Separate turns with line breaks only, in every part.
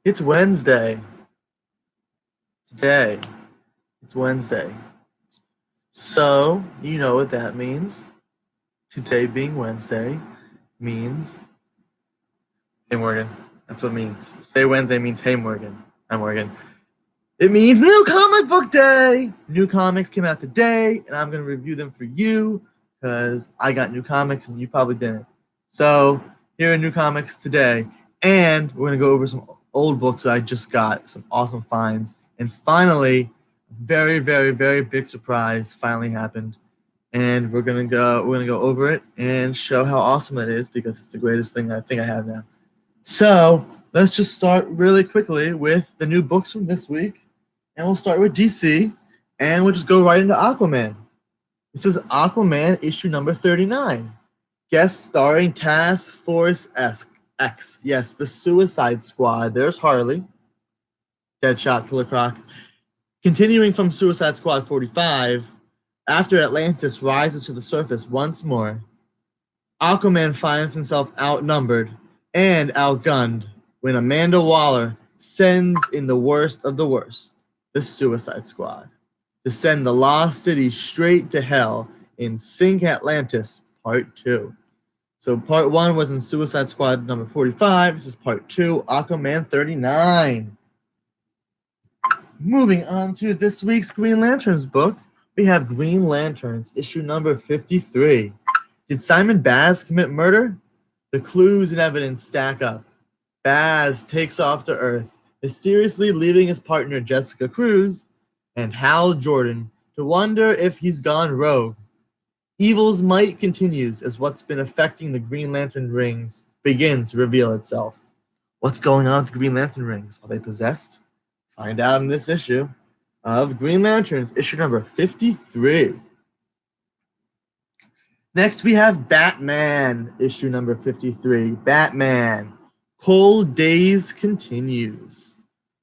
It's Wednesday. Today. It's Wednesday. So, you know what that means. Today being Wednesday means hey Morgan. That's what it means. Today Wednesday means hey Morgan. Hi Morgan. It means new comic book day. New comics came out today, and I'm gonna review them for you because I got new comics and you probably didn't. So here are new comics today, and we're gonna go over some old books that I just got, some awesome finds, and finally, very, very, very big surprise finally happened, and we're gonna go over it and show how awesome it is because it's the greatest thing I think I have now. So let's just start really quickly with the new books from this week. And we'll start with DC and we'll just go right into Aquaman. This is Aquaman issue number 39. Guest starring Task Force X. Yes, the Suicide Squad. There's Harley, Deadshot, Killer Croc. Continuing from Suicide Squad 45, after Atlantis rises to the surface once more, Aquaman finds himself outnumbered and outgunned when Amanda Waller sends in the worst of the worst, the Suicide Squad, to send the Lost City straight to hell in Sink Atlantis Part 2. So Part 1 was in Suicide Squad number 45. This is Part 2, Aquaman 39. Moving on to this week's Green Lanterns book, we have Green Lanterns, issue number 53. Did Simon Baz commit murder? The clues and evidence stack up. Baz takes off to Earth, mysteriously leaving his partner Jessica Cruz and Hal Jordan to wonder if he's gone rogue. Evil's might continues as what's been affecting the Green Lantern rings begins to reveal itself. What's going on with the Green Lantern rings? Are they possessed? Find out in this issue of Green Lanterns, issue number 53. Next, we have Batman, issue number 53. Batman, Cold Days continues.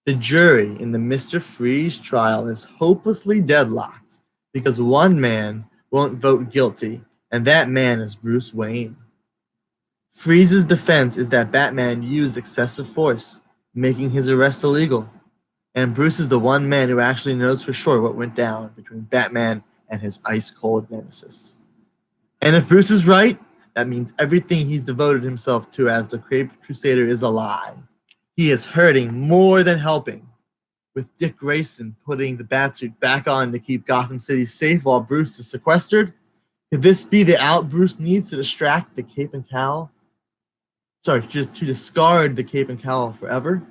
The jury in the Mr. Freeze trial is hopelessly deadlocked because one man won't vote guilty, and that man is Bruce Wayne. Freeze's defense is that Batman used excessive force, making his arrest illegal, and Bruce is the one man who actually knows for sure what went down between Batman and his ice-cold nemesis. And if Bruce is right, that means everything he's devoted himself to as the Caped Crusader is a lie. He is hurting more than helping, with Dick Grayson putting the Batsuit back on to keep Gotham City safe while Bruce is sequestered. Could this be the out Bruce needs to distract the Cape and Cowl? Sorry, to discard the Cape and Cowl forever?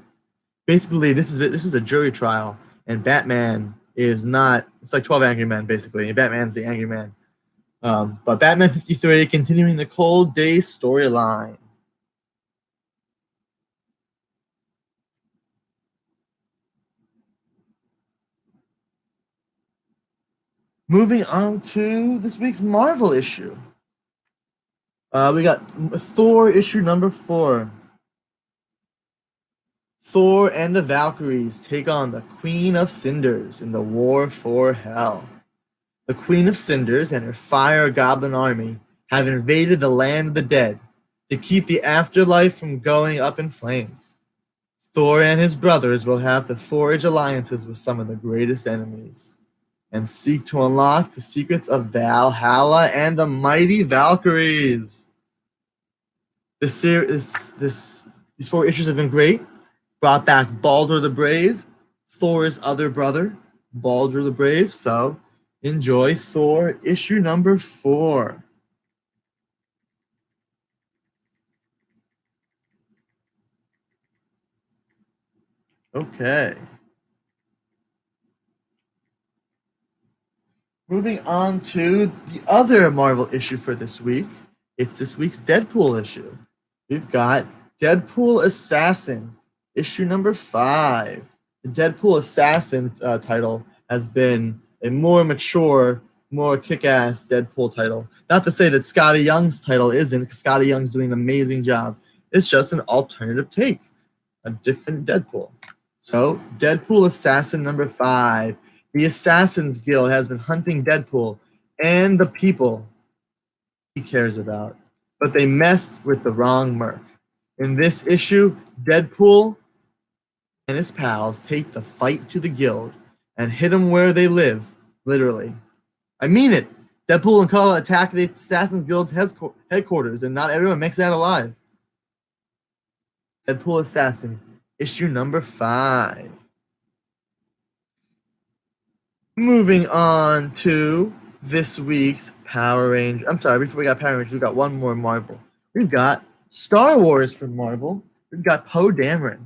Basically, this is a jury trial, and Batman is not. It's like 12 Angry Men, basically. Batman's the angry man. But Batman 53 continuing the Cold Day storyline. Moving on to this week's Marvel issue. We got Thor issue number 4. Thor and the Valkyries take on the Queen of Cinders in the War for Hell. The Queen of Cinders and her fire goblin army have invaded the land of the dead to keep the afterlife from going up in flames. Thor and his brothers will have to forge alliances with some of the greatest enemies and seek to unlock the secrets of Valhalla and the mighty Valkyries. These 4 issues have been great. Brought back Baldur the Brave, Thor's other brother, Baldur the Brave. So enjoy Thor issue number 4. Okay. Moving on to the other Marvel issue for this week. It's this week's Deadpool issue. We've got Deadpool Assassin, issue number 5. The Deadpool Assassin title has been a more mature, more kick-ass Deadpool title. Not to say that Scotty Young's title isn't, because Scotty Young's doing an amazing job. It's just an alternative take, a different Deadpool. So, Deadpool Assassin number 5. The Assassin's Guild has been hunting Deadpool and the people he cares about, but they messed with the wrong merc. In this issue, Deadpool and his pals take the fight to the guild and hit them where they live, literally. I mean it. Deadpool and Kala attack the Assassin's Guild's headquarters, and not everyone makes it out alive. Deadpool Assassin, issue number 5. Moving on to this week's Power Rangers. I'm sorry, before we got Power Rangers, we got one more Marvel. We've got Star Wars from Marvel. We've got Poe Dameron.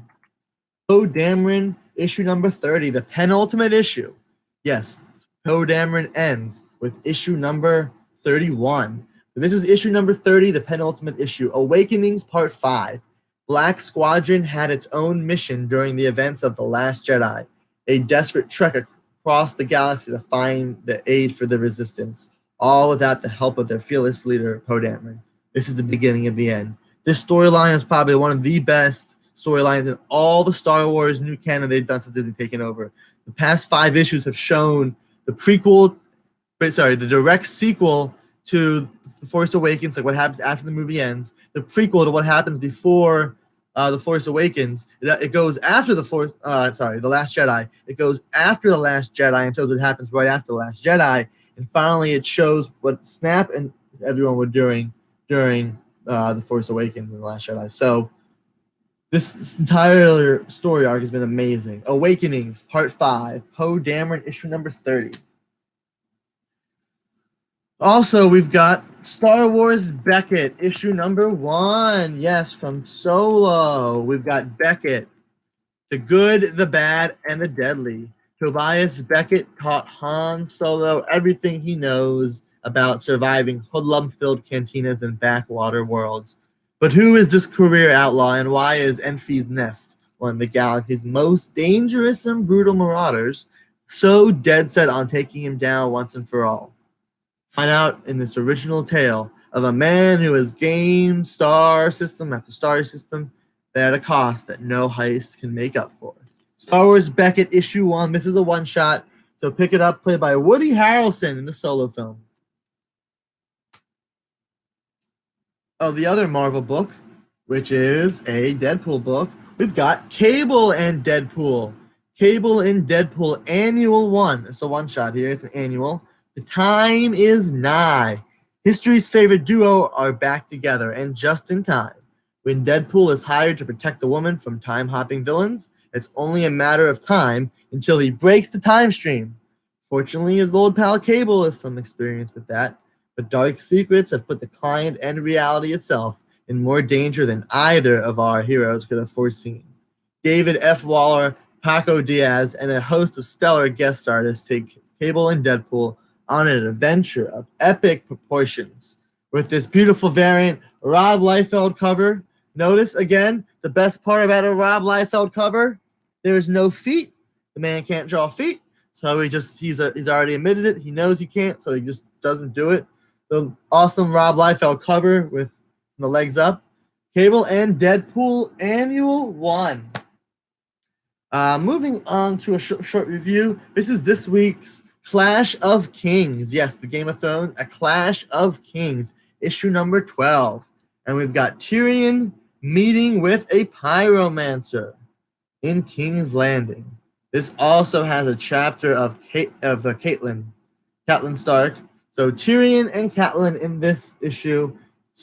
Poe Dameron, issue number 30, the penultimate issue. Yes, Poe Dameron ends with issue number 31. This is issue number 30, the penultimate issue. Awakenings, part 5. Black Squadron had its own mission during the events of The Last Jedi, a desperate trek across the galaxy to find the aid for the Resistance, all without the help of their fearless leader, Poe Dameron. This is the beginning of the end. This storyline is probably one of the best storylines in all the Star Wars new canon they've done since Disney taken over. The past 5 issues have shown the direct sequel to The Force Awakens, like what happens after the movie ends, the prequel to what happens before The Force Awakens. It goes after The Last Jedi. It goes after The Last Jedi and shows what happens right after The Last Jedi. And finally, it shows what Snap and everyone were doing during The Force Awakens and The Last Jedi. So this entire story arc has been amazing. Awakenings, part 5. Poe Dameron, issue number 30. Also, we've got Star Wars Beckett, issue number 1. Yes, from Solo. We've got Beckett, the good, the bad, and the deadly. Tobias Beckett taught Han Solo everything he knows about surviving hoodlum-filled cantinas and backwater worlds. But who is this career outlaw, and why is Enfys Nest, one of the galaxy's most dangerous and brutal marauders, so dead set on taking him down once and for all? Find out in this original tale of a man who has gamed star system after star system at a cost that no heist can make up for. Star Wars Beckett, issue 1. This is a one-shot, so pick it up, played by Woody Harrelson in the Solo film. Oh, the other Marvel book, which is a Deadpool book, we've got Cable and Deadpool. Cable and Deadpool Annual 1. It's a one-shot here. It's an annual. The time is nigh. History's favorite duo are back together, and just in time. When Deadpool is hired to protect a woman from time-hopping villains, it's only a matter of time until he breaks the time stream. Fortunately, his old pal Cable has some experience with that, but dark secrets have put the client and reality itself in more danger than either of our heroes could have foreseen. David F. Waller, Paco Diaz, and a host of stellar guest artists take Cable and Deadpool on an adventure of epic proportions. With this beautiful variant Rob Liefeld cover, notice again the best part about a Rob Liefeld cover: there's no feet. The man can't draw feet, so he's already admitted it. He knows he can't, so he just doesn't do it. The awesome Rob Liefeld cover with the legs up. Cable and Deadpool Annual 1. Moving on to a short review. This is this week's Clash of Kings. Yes, the Game of Thrones, A Clash of Kings, issue number 12. And we've got Tyrion meeting with a pyromancer in King's Landing. This also has a chapter of Catelyn Stark. So Tyrion and Catelyn in this issue.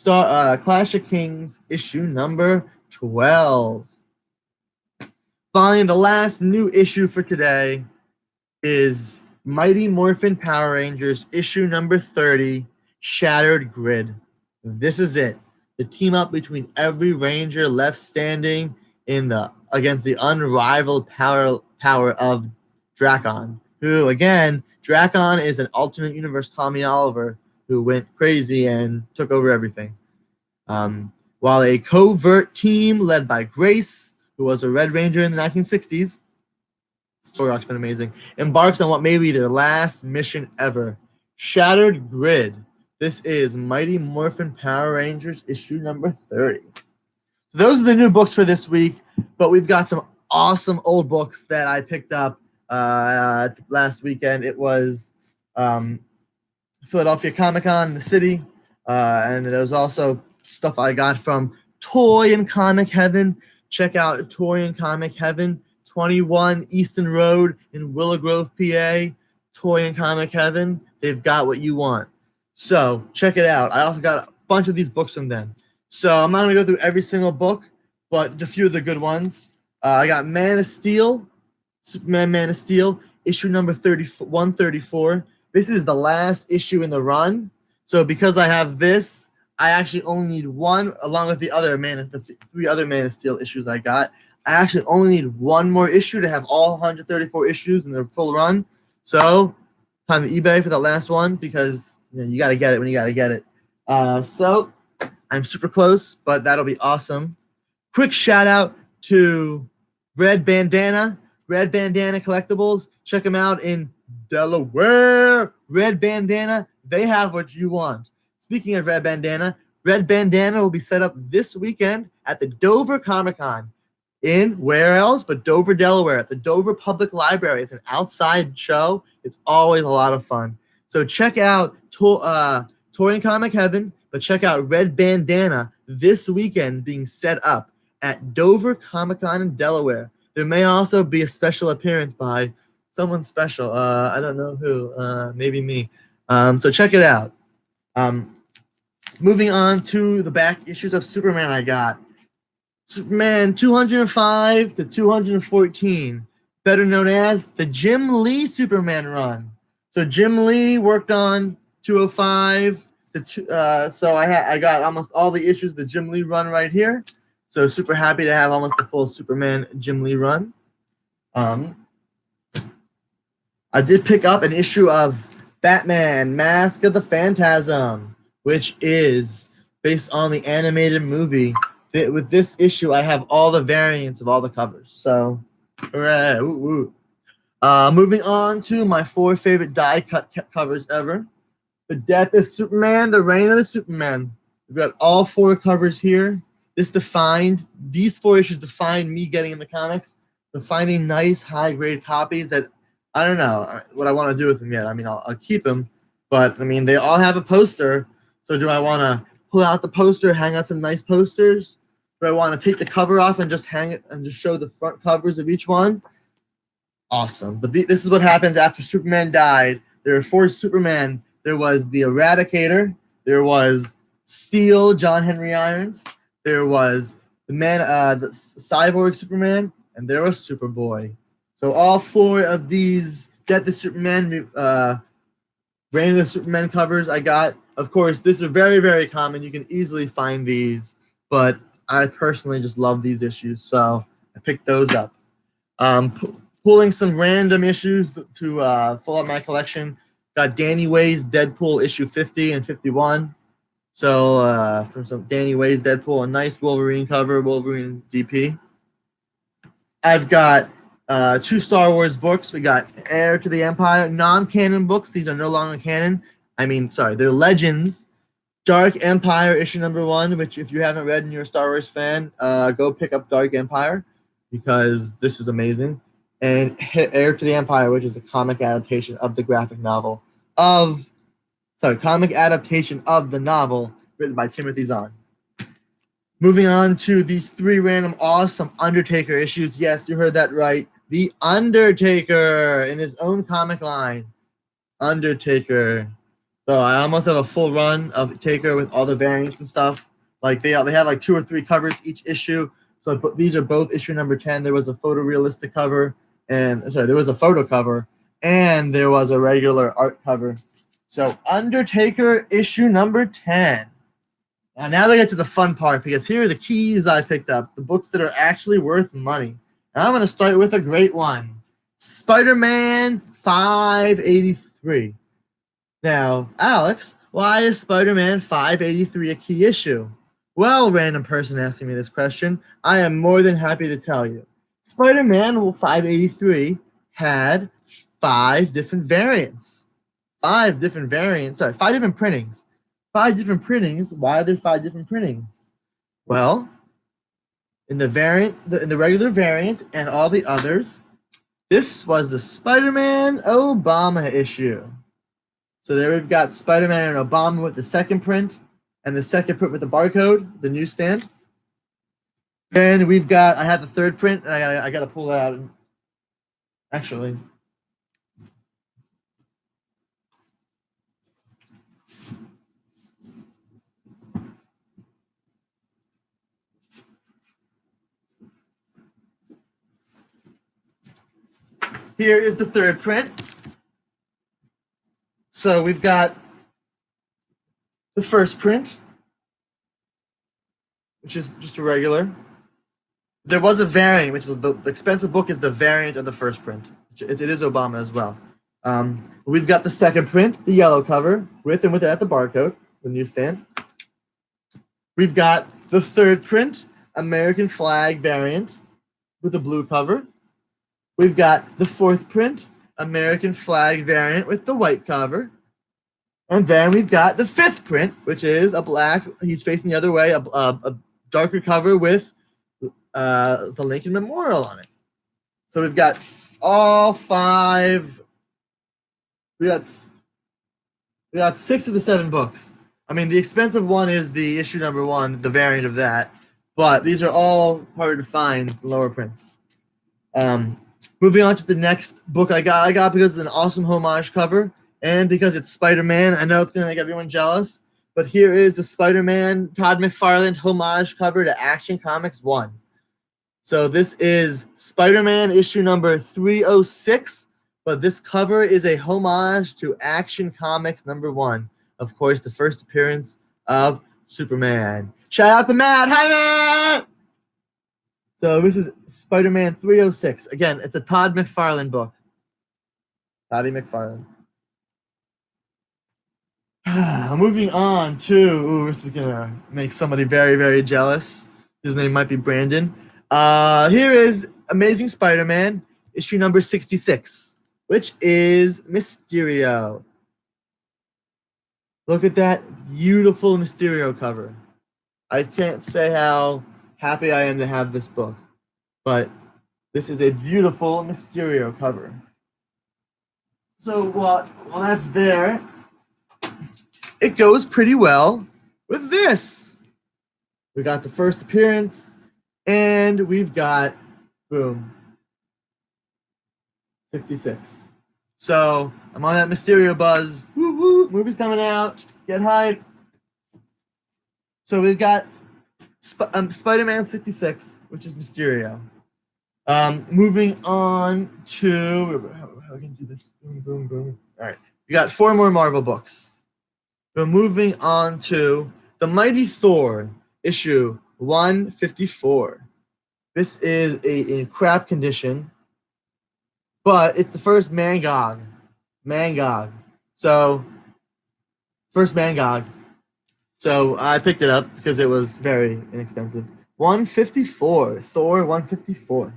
Clash of Kings, issue number 12. Finally, the last new issue for today is Mighty Morphin Power Rangers, issue number 30, Shattered Grid. This is it. The team up between every Ranger left standing against the unrivaled power of Drakon, who, again, Drakon is an alternate universe Tommy Oliver who went crazy and took over everything. While a covert team led by Grace, who was a Red Ranger in the 1960s, story arc's been amazing, embarks on what may be their last mission ever. Shattered Grid. This is Mighty Morphin Power Rangers, issue number 30. So those are the new books for this week, but we've got some awesome old books that I picked up last weekend. It was Philadelphia Comic-Con in the city, and there was also stuff I got from Toy and Comic Heaven. Check out Toy and Comic Heaven 21 Easton Road in Willow Grove, PA, Toy and Comic Heaven. They've got what you want. So check it out. I also got a bunch of these books from them. So I'm not going to go through every single book, but a few of the good ones. I got Man of Steel, Superman Man of Steel, issue number 134. This is the last issue in the run. So because I have this, I actually only need one, along with the three other Man of Steel issues I got. I actually only need one more issue to have all 134 issues in their full run. So time to eBay for that last one, because you got to get it when you got to get it. So I'm super close, but that'll be awesome. Quick shout out to Red Bandana Collectibles. Check them out in Delaware. Red Bandana, they have what you want. Speaking of Red Bandana will be set up this weekend at the Dover Comic-Con. In where else but Dover, Delaware, at the Dover Public Library. It's an outside show. It's always a lot of fun. So check out Toy and Comic Heaven, but check out Red Bandana this weekend being set up at Dover Comic-Con in Delaware. There may also be a special appearance by someone special. I don't know who. Maybe me. So check it out. Moving on to the back issues of Superman I got. Superman 205 to 214, better known as the Jim Lee Superman run. So Jim Lee worked on 205 to so I got almost all the issues of the Jim Lee run right here. So super happy to have almost the full Superman Jim Lee run. I did pick up an issue of Batman Mask of the Phantasm, which is based on the animated movie. With this issue, I have all the variants of all the covers. So, hooray, woo, woo. Moving on to my 4 favorite die-cut covers ever. The Death of Superman, The Reign of the Superman. We've got all 4 covers here. These 4 issues defined me getting in the comics. So finding nice, high-grade copies that, I don't know what I want to do with them yet. I mean, I'll keep them. But, I mean, they all have a poster. So do I want to pull out the poster, hang out some nice posters? Do I want to take the cover off and just hang it and just show the front covers of each one? Awesome. But this is what happens after Superman died. There were 4 Superman. There was the Eradicator. There was Steel, John Henry Irons. There was the Cyborg Superman, and there was Superboy. So all 4 of these Death of Superman, Reign of the Superman covers I got. Of course, these are very, very common. You can easily find these, but I personally just love these issues, so I picked those up. Pulling some random issues to fill up my collection. Got Danny Way's Deadpool issue 50 and 51. So from some Danny Way's Deadpool, a nice Wolverine cover, Wolverine DP. I've got 2 Star Wars books. We got Heir to the Empire, non-canon books. These are no longer canon. I mean, sorry, they're Legends. Dark Empire issue number 1, which if you haven't read and you're a Star Wars fan, go pick up Dark Empire because this is amazing. And Heir to the Empire, which is a comic adaptation of the graphic novel comic adaptation of the novel written by Timothy Zahn. Moving on to these 3 random awesome Undertaker issues. Yes, you heard that right. The Undertaker in his own comic line. Undertaker. So I almost have a full run of Taker with all the variants and stuff. Like they have like 2 or 3 covers each issue. So these are both issue number 10. There was a photorealistic cover, there was a photo cover, and there was a regular art cover. So Undertaker issue number 10. Now they get to the fun part, because here are the keys I picked up, the books that are actually worth money. And I'm going to start with a great one. Spider-Man 583. Now, Alex, why is Spider-Man 583 a key issue? Well, random person asking me this question, I am more than happy to tell you. Spider-Man 583 had 5 different variants. 5 different variants, 5 different printings. 5 different printings. Why are there 5 different printings? Well, in the regular variant and all the others, this was the Spider-Man Obama issue. So there we've got Spider-Man and Obama with the second print, and the second print with the barcode, the newsstand. Then I have the third print, and I gotta pull that out Actually. Here is the third print. So we've got the first print, which is just a regular. There was a variant, which is the expensive book is the variant of the first print. It is Obama as well. We've got the second print, the yellow cover, with and without the barcode, the newsstand. We've got the third print, American flag variant, with the blue cover. We've got the fourth print, American flag variant with the white cover. And then we've got the fifth print, which is a black, he's facing the other way, a darker cover with the Lincoln Memorial on it. So we've got all five, we got 6 of the 7 books. I mean, the expensive one is the issue number 1, the variant of that, but these are all harder to find, lower prints. Moving on to the next book I got because it's an awesome homage cover and because it's Spider-Man. I know it's going to make everyone jealous, but here is the Spider-Man Todd McFarlane homage cover to Action Comics 1. So this is Spider-Man issue number 306, but this cover is a homage to Action Comics number 1. Of course, the first appearance of Superman. Shout out to Matt. Hi, Matt! So this is Spider-Man 306. Again, it's a Todd McFarlane book. Toddy McFarlane. Moving on to, this is going to make somebody very, very jealous. His name might be Brandon. Here is Amazing Spider-Man, issue number 66, which is Mysterio. Look at that beautiful Mysterio cover. I can't say how happy I am to have this book, but this is a beautiful Mysterio cover. So while that's there, it goes pretty well with this. We got the first appearance, and we've got, boom, 66. So I'm on that Mysterio buzz. Woo woo, movie's coming out. Get hype. So we've got Spider-Man 66, which is Mysterio. Moving on to, how we can do this? Boom, boom, boom. All right, we got 4 more Marvel books. We're moving on to The Mighty Thor, issue 154. This is in crap condition, but it's the first Mangog. So, first Mangog. So I picked it up because it was very inexpensive. 154, Thor 154.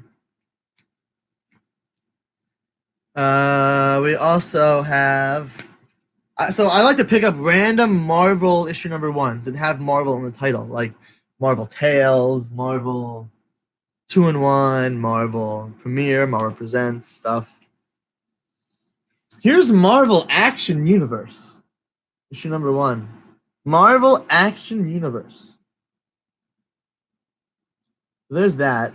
We also have, so I like to pick up random Marvel issue number 1s and have Marvel in the title, like Marvel Tales, Marvel 2-in-1, Marvel Premiere, Marvel Presents stuff. Here's Marvel Action Universe, issue number 1. Marvel Action Universe. So there's that.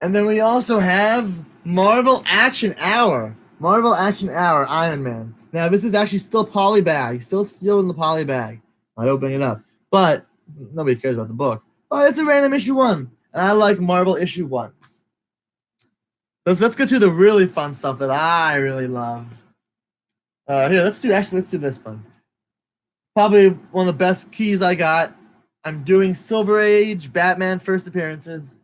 And then we also have Marvel Action Hour. Marvel Action Hour, Iron Man. Now, this is actually still poly bag. Still sealed in the poly bag. Not opening it up. But nobody cares about the book. But it's a random issue 1. And I like Marvel issue 1s. Let's get to the really fun stuff that I really love. Here, let's do this one. Probably one of the best keys I got. I'm doing Silver Age Batman first appearances.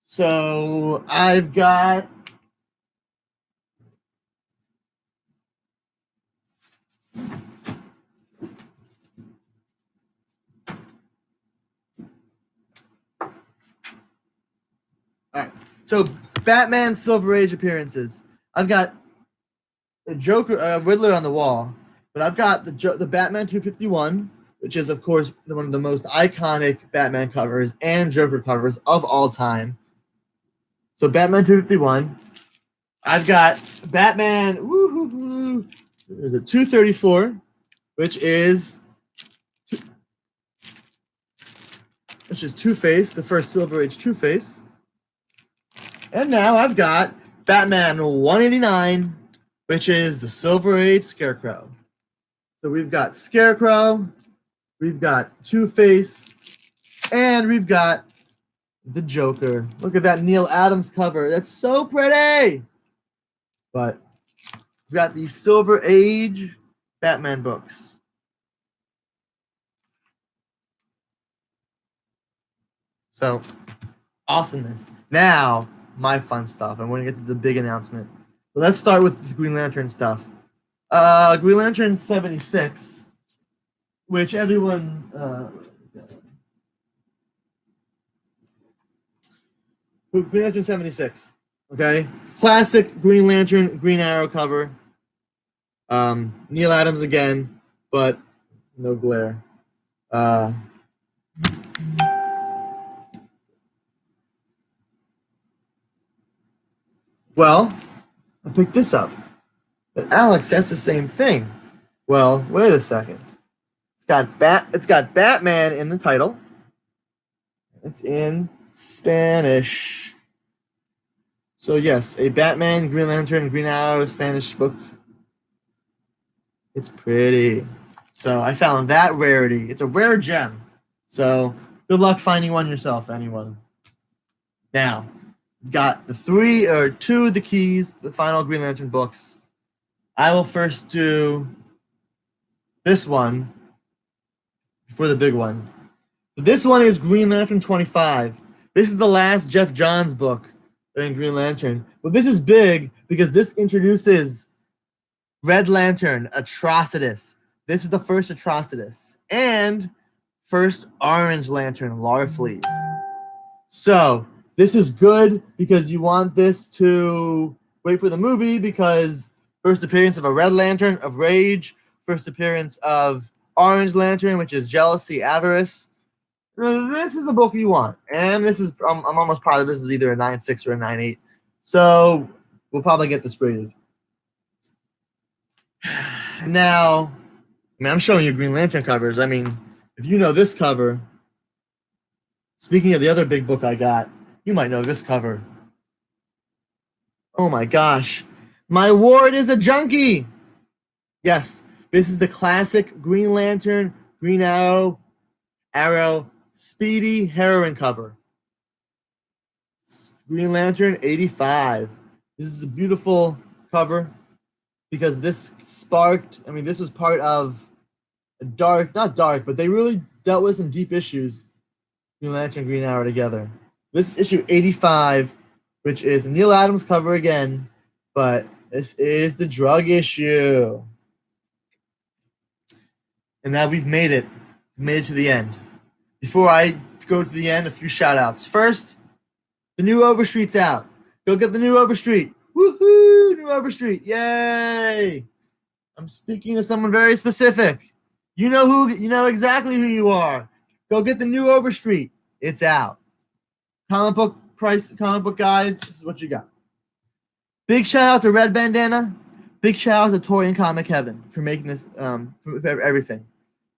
So I've got all right. So Batman Silver Age appearances. I've got a Joker, Riddler on the wall, but I've got the Batman 251, which is of course one of the most iconic Batman covers and Joker covers of all time. So Batman 251. I've got Batman. There's a 234, which is Two-Face, the first Silver Age Two-Face. And now I've got Batman 189, which is the Silver Age Scarecrow. So we've got Scarecrow, we've got Two-Face, and we've got the Joker. Look at that Neil Adams cover. That's so pretty. But we've got the Silver Age Batman books. So, awesomeness. Now, my fun stuff. I'm going to get to the big announcement. But let's start with the Green Lantern stuff. Green Lantern 76, which everyone... Green Lantern 76, okay? Classic Green Lantern, Green Arrow cover. Neil Adams again, but no glare. Well, I picked this up. But Alex, that's the same thing. Well, wait a second. It's got Batman in the title. It's in Spanish. So yes, a Batman, Green Lantern, Green Arrow Spanish book. It's pretty. So I found that rarity. It's a rare gem. So good luck finding one yourself, anyone. Now, got the two of the keys, the final Green Lantern books. I will first do this one before the big one. So this one is Green Lantern 25. This is the last Jeff Johns book in Green Lantern. But this is big because this introduces Red Lantern, Atrocitus. This is the first Atrocitus. And first Orange Lantern, Larfleeze. So this is good because you want this to wait for the movie because first appearance of a Red Lantern, of Rage. First appearance of Orange Lantern, which is Jealousy, Avarice. This is a book you want. And this is, I'm almost positive this is either a 9.6 or a 9.8. So we'll probably get this graded. Now, I'm showing you Green Lantern covers. I mean, if you know this cover, speaking of the other big book I got, you might know this cover. Oh my gosh. My ward is a junkie. Yes, this is the classic Green Lantern, Green Arrow, Speedy heroine cover. Green Lantern 85. This is a beautiful cover because this sparked, this was part of not dark, but they really dealt with some deep issues. Green Lantern, Green Arrow together. This is issue 85, which is a Neil Adams cover again, but this is the drug issue. And now we've made it. We've made it to the end. Before I go to the end, a few shout outs. First, the new Overstreet's out. Go get the new Overstreet. Woohoo! New Overstreet. Yay! I'm speaking to someone very specific. You know exactly who you are. Go get the new Overstreet. It's out. Comic book guides. This is what you got. Big shout out to Red Bandana. Big shout out to Toy and Comic Heaven for making this, for everything.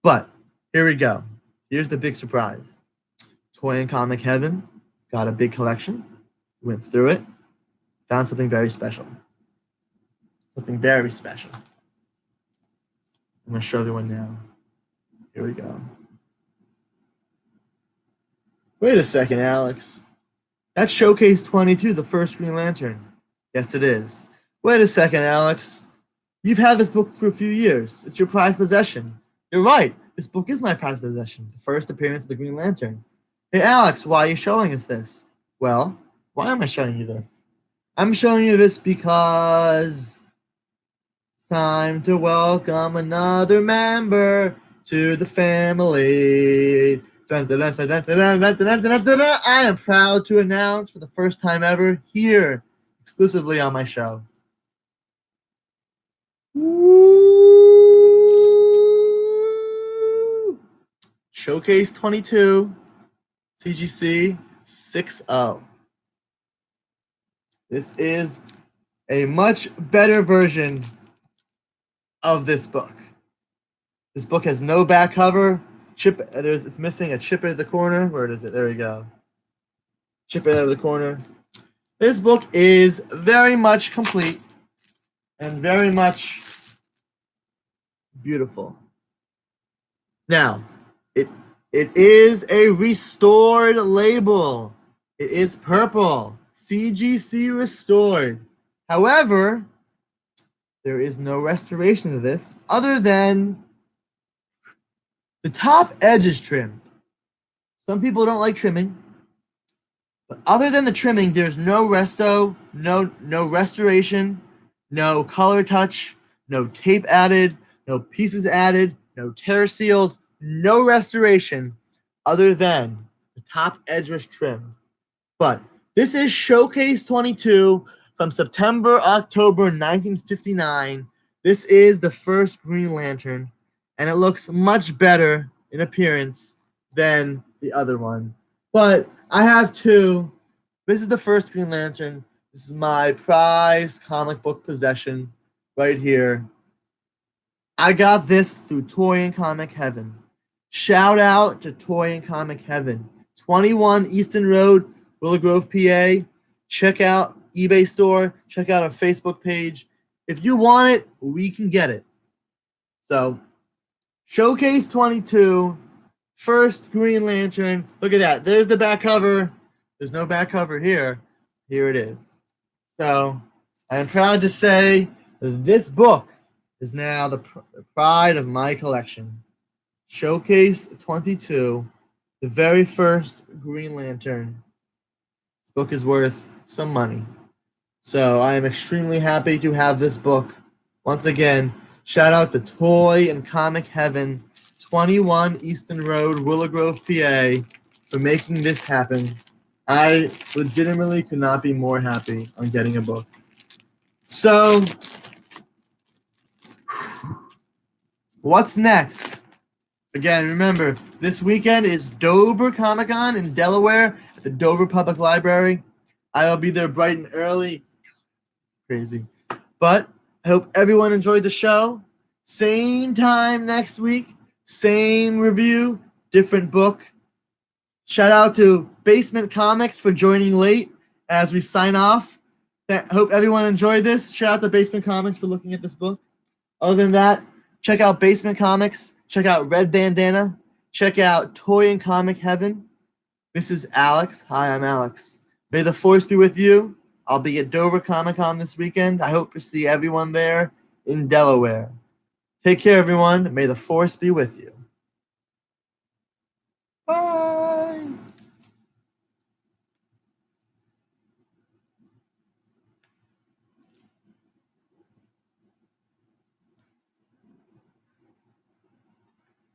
But here we go. Here's the big surprise. Toy and Comic Heaven got a big collection. Went through it. Found something very special. Something very special. I'm going to show everyone now. Here we go. Wait a second, Alex. That's Showcase 22, the first Green Lantern. Yes, it is. Wait a second, Alex. You've had this book for a few years. It's your prized possession. You're right. This book is my prized possession. The first appearance of the Green Lantern. Hey, Alex, why are you showing us this? Well, why am I showing you this? I'm showing you this because it's time to welcome another member to the family. Dun, dun, dun, dun, dun, dun, dun, dun, dun, dun, dun. I am proud to announce for the first time ever here, exclusively on my show. Woo! Showcase 22, CGC 6.0. This is a much better version of this book. This book has no back cover. It's missing a chip in the corner. Where is it? There we go. Chip in out of the corner. This book is very much complete and very much beautiful. Now, it is a restored label. It is purple. CGC restored. However, there is no restoration of this other than the top edge is trimmed. Some people don't like trimming, but other than the trimming, there's no resto, no restoration, no color touch, no tape added, no pieces added, no tear seals, no restoration other than the top edge was trimmed. But this is Showcase 22 from September, October 1959. This is the first Green Lantern, and it looks much better in appearance than the other one. But I have two. This is the first Green Lantern. This is my prized comic book possession right here. I got this through Toy and Comic Heaven. Shout out to Toy and Comic Heaven. 21 Easton Road, Willow Grove, PA. Check out eBay store. Check out our Facebook page. If you want it, we can get it. So, Showcase 22, first Green Lantern. Look at that. There's the back cover. There's no back cover here. Here it is. So, I am proud to say this book is now the pride of my collection. Showcase 22, the very first Green Lantern. This book is worth some money. So I am extremely happy to have this book. Once again, shout out to Toy and Comic Heaven, 21 Easton Road, Willow Grove, PA, for making this happen. I legitimately could not be more happy on getting a book. So, what's next? Again, remember, this weekend is Dover Comic-Con in Delaware at the Dover Public Library. I will be there bright and early. Crazy. But I hope everyone enjoyed the show. Same time next week. Same review. Different book. Shout out to Basement Comics for joining late as we sign off. Hope everyone enjoyed this. Shout out to Basement Comics for looking at this book. Other than that, check out Basement Comics. Check out Red Bandana. Check out Toy and Comic Heaven. This is Alex. Hi, I'm Alex. May the force be with you. I'll be at Dover Comic-Con this weekend. I hope to see everyone there in Delaware. Take care, everyone. May the force be with you.